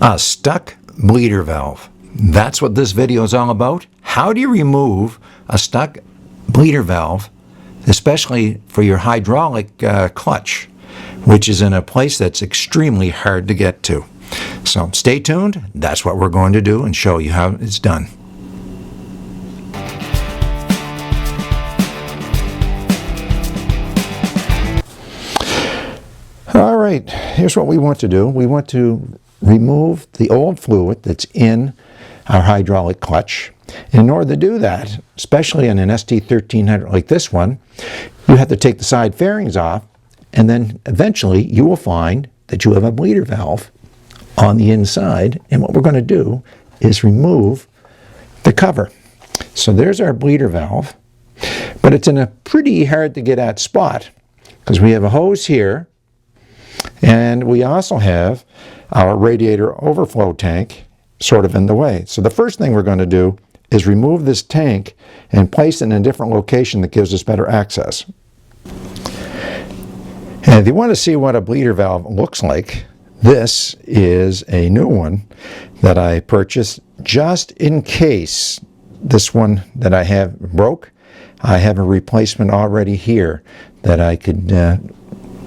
A stuck bleeder valve. That's what this video is all about. How do you remove a stuck bleeder valve, especially for your hydraulic clutch, which is in a place that's extremely hard to get to? So stay tuned. That's what we're going to do and show you how it's done. All right, here's what we want to do. We want to remove the old fluid that's in our hydraulic clutch. And in order to do that, especially in an ST1300 like this one, you have to take the side fairings off, and then eventually you will find that you have a bleeder valve on the inside. And what we're going to do is remove the cover. So there's our bleeder valve, but it's in a pretty hard to get at spot because we have a hose here, and we also have our radiator overflow tank sort of in the way. So the first thing we're going to do is remove this tank and place it in a different location that gives us better access. And if you want to see what a bleeder valve looks like, this is a new one that I purchased just in case this one that I have broke. I have a replacement already here that I could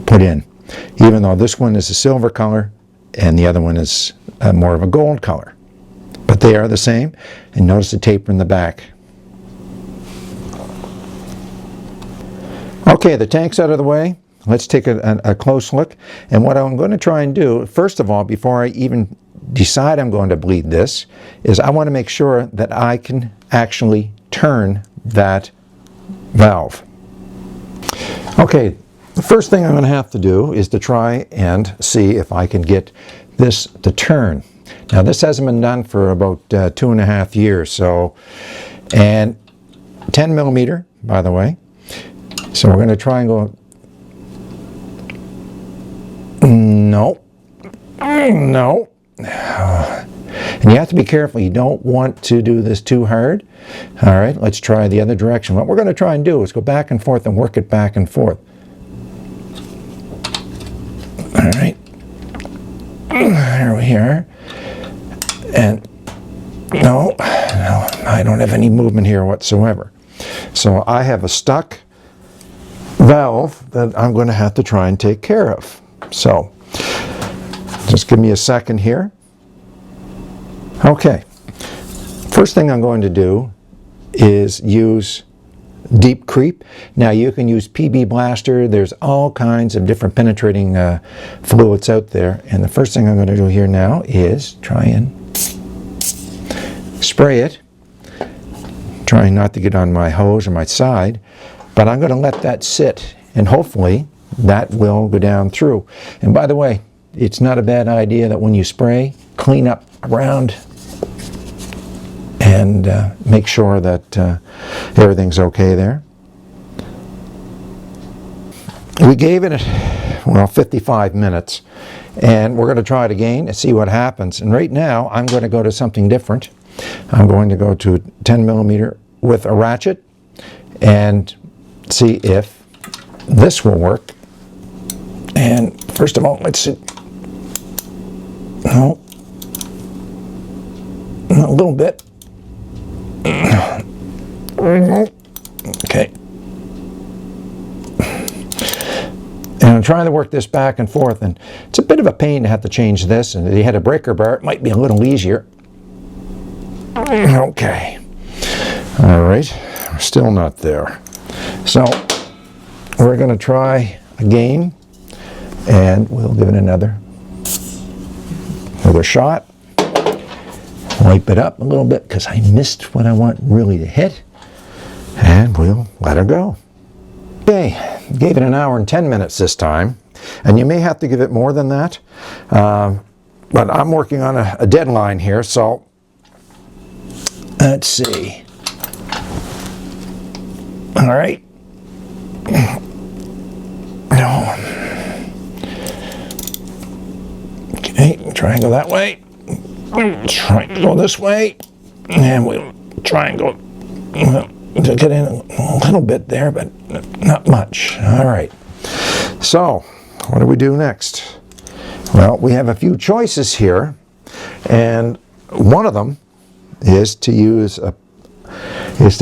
put in, even though this one is a silver color and the other one is more of a gold color. But they are the same, and notice the taper in the back. Okay, the tank's out of the way. Let's take a close look. And what I'm going to try and do, first of all, before I even decide I'm going to bleed this, is I want to make sure that I can actually turn that valve. Okay, the first thing I'm going to have to do is to try and see if I can get this to turn. Now this hasn't been done for about 2.5 years, so, and 10 millimeter, by the way. So we're going to try and go, no, no. And you have to be careful. You don't want to do this too hard. All right, let's try the other direction. What we're going to try and do is go back and forth and work it back and forth. All right, there we are. And no, I don't have any movement here whatsoever. So I have a stuck valve that I'm going to have to try and take care of. So just give me a second here. Okay, first thing I'm going to do is use Deep Creep. Now you can use PB Blaster. There's all kinds of different penetrating fluids out there. And the first thing I'm going to do here now is try and spray it, trying not to get on my hose or my side, but I'm going to let that sit, and hopefully that will go down through. And by the way, it's not a bad idea that when you spray, clean up around and make sure that everything's okay there. We gave it, well, 55 minutes, and we're going to try it again and see what happens. And right now, I'm going to go to something different. I'm going to go to 10 millimeter with a ratchet and see if this will work. And first of all, let's see. No, a little bit. Okay. And I'm trying to work this back and forth, and it's a bit of a pain to have to change this. And if you had a breaker bar, it might be a little easier. Okay. All right. We're still not there. So we're going to try again, and we'll give it another shot. Wipe it up a little bit because I missed what I want really to hit, and we'll let her go. Okay, gave it 1 hour and 10 minutes this time, and you may have to give it more than that, but I'm working on a deadline here, so let's see. All right. No. Okay, try and go that way. Try and go this way, and we'll try and go to get in a little bit there, but not much. All right. So, what do we do next? Well, we have a few choices here. And one of them is to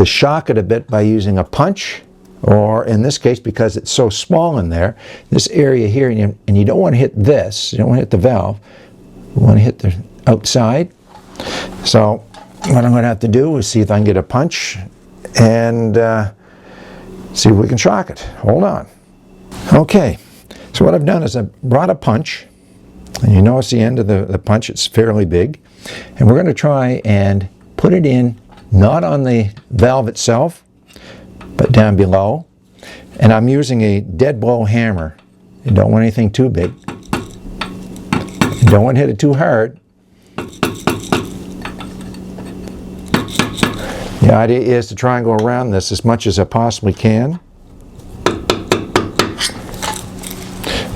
shock it a bit by using a punch, or in this case, because it's so small in there, this area here, and you don't want to hit this, you don't want to hit the valve, you want to hit the outside. So what I'm going to have to do is see if I can get a punch and see if we can shock it. Hold on. Okay, so what I've done is I brought a punch, and you notice the end of the punch, it's fairly big, and we're going to try and put it in, not on the valve itself, but down below. And I'm using a dead blow hammer. You don't want anything too big. You don't want to hit it too hard. The idea is to try and go around this as much as I possibly can.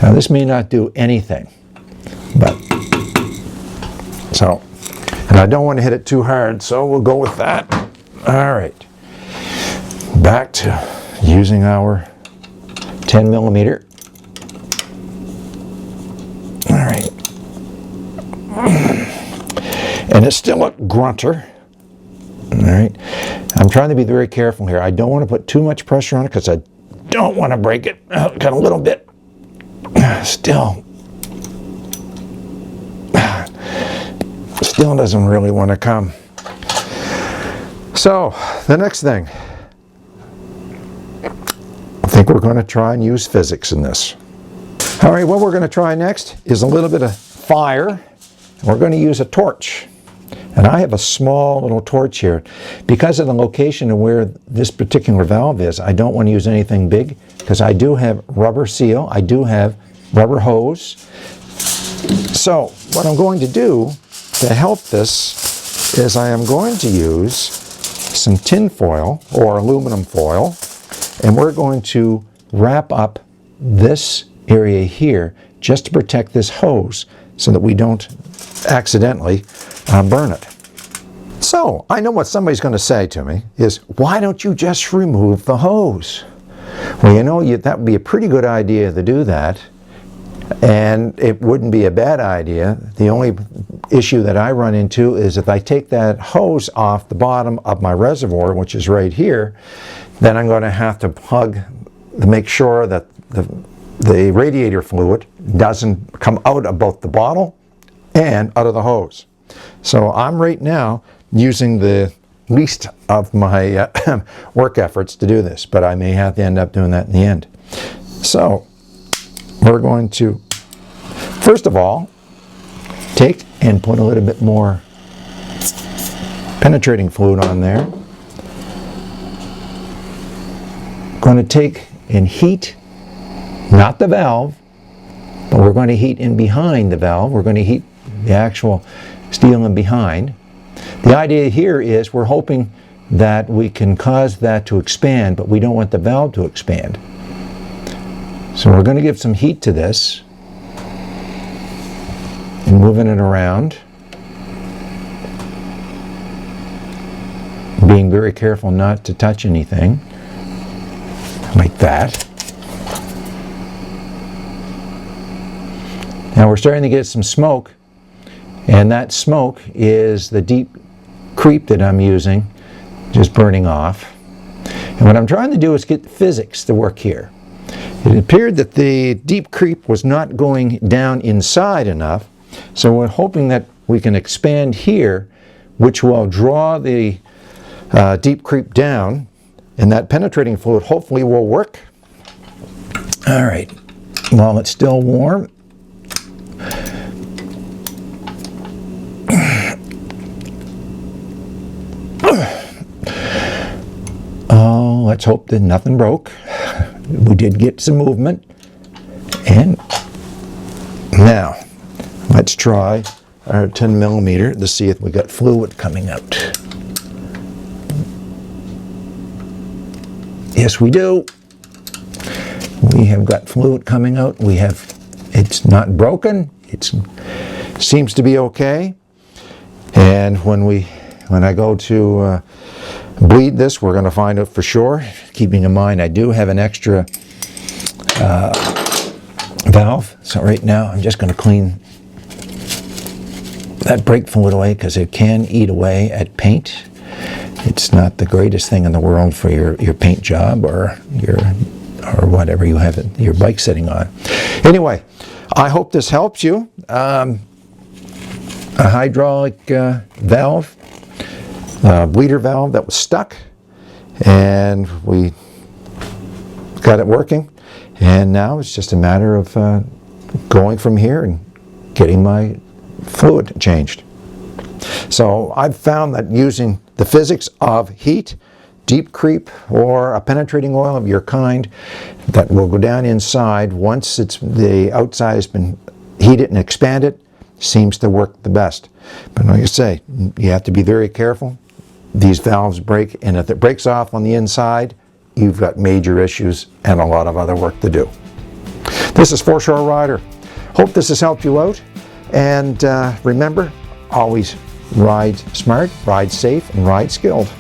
Now this may not do anything, but so, and I don't want to hit it too hard, so we'll go with that. All right, back to using our 10 millimeter. All right, and it's still a grunter. All right, I'm trying to be very careful here. I don't want to put too much pressure on it because I don't want to break it. Got a little bit. Still doesn't really want to come. So the next thing, I think we're going to try and use physics in this. All right, what we're going to try next is a little bit of fire. We're going to use a torch. And I have a small little torch here. Because of the location of where this particular valve is, I don't want to use anything big, because I do have rubber seal, I do have rubber hose. So what I'm going to do to help this is I am going to use some tin foil or aluminum foil, and we're going to wrap up this area here just to protect this hose so that we don't accidentally burn it. So I know what somebody's going to say to me is, why don't you just remove the hose? Well, you know, that would be a pretty good idea to do that, and it wouldn't be a bad idea. The only issue that I run into is if I take that hose off the bottom of my reservoir, which is right here, then I'm going to have to plug to make sure that the radiator fluid doesn't come out of both the bottle and out of the hose. So I'm right now using the least of my work efforts to do this, but I may have to end up doing that in the end. So we're going to, first of all, take and put a little bit more penetrating fluid on there. Going to take and heat, not the valve, but we're going to heat in behind the valve. We're going to heat the actual steel in behind. The idea here is we're hoping that we can cause that to expand, but we don't want the valve to expand. So we're going to give some heat to this and moving it around, being very careful not to touch anything like that. Now we're starting to get some smoke, and that smoke is the deep creep that I'm using, just burning off. And what I'm trying to do is get physics to work here. It appeared that the deep creep was not going down inside enough, so we're hoping that we can expand here, which will draw the deep creep down, and that penetrating fluid hopefully will work. All right, while it's still warm, oh, let's hope that nothing broke. We did get some movement. And now let's try our 10 millimeter to see if we got fluid coming out. Yes, we do. We have got fluid coming out. We have, it's not broken. It seems to be okay. And when I go to bleed this, we're going to find out for sure, keeping in mind I do have an extra valve. So right now I'm just going to clean that brake fluid away because it can eat away at paint. It's not the greatest thing in the world for your paint job or whatever you have your bike sitting on. Anyway, I hope this helps you. A hydraulic valve, bleeder valve that was stuck, and we got it working, and now it's just a matter of going from here and getting my fluid changed. So I've found that using the physics of heat, deep creep, or a penetrating oil of your kind that will go down inside once the outside has been heated and expanded, seems to work the best. But like I say, you have to be very careful. These valves break, and if it breaks off on the inside, you've got major issues and a lot of other work to do. This is Foreshore Rider. Hope this has helped you out. And remember, always ride smart, ride safe, and ride skilled.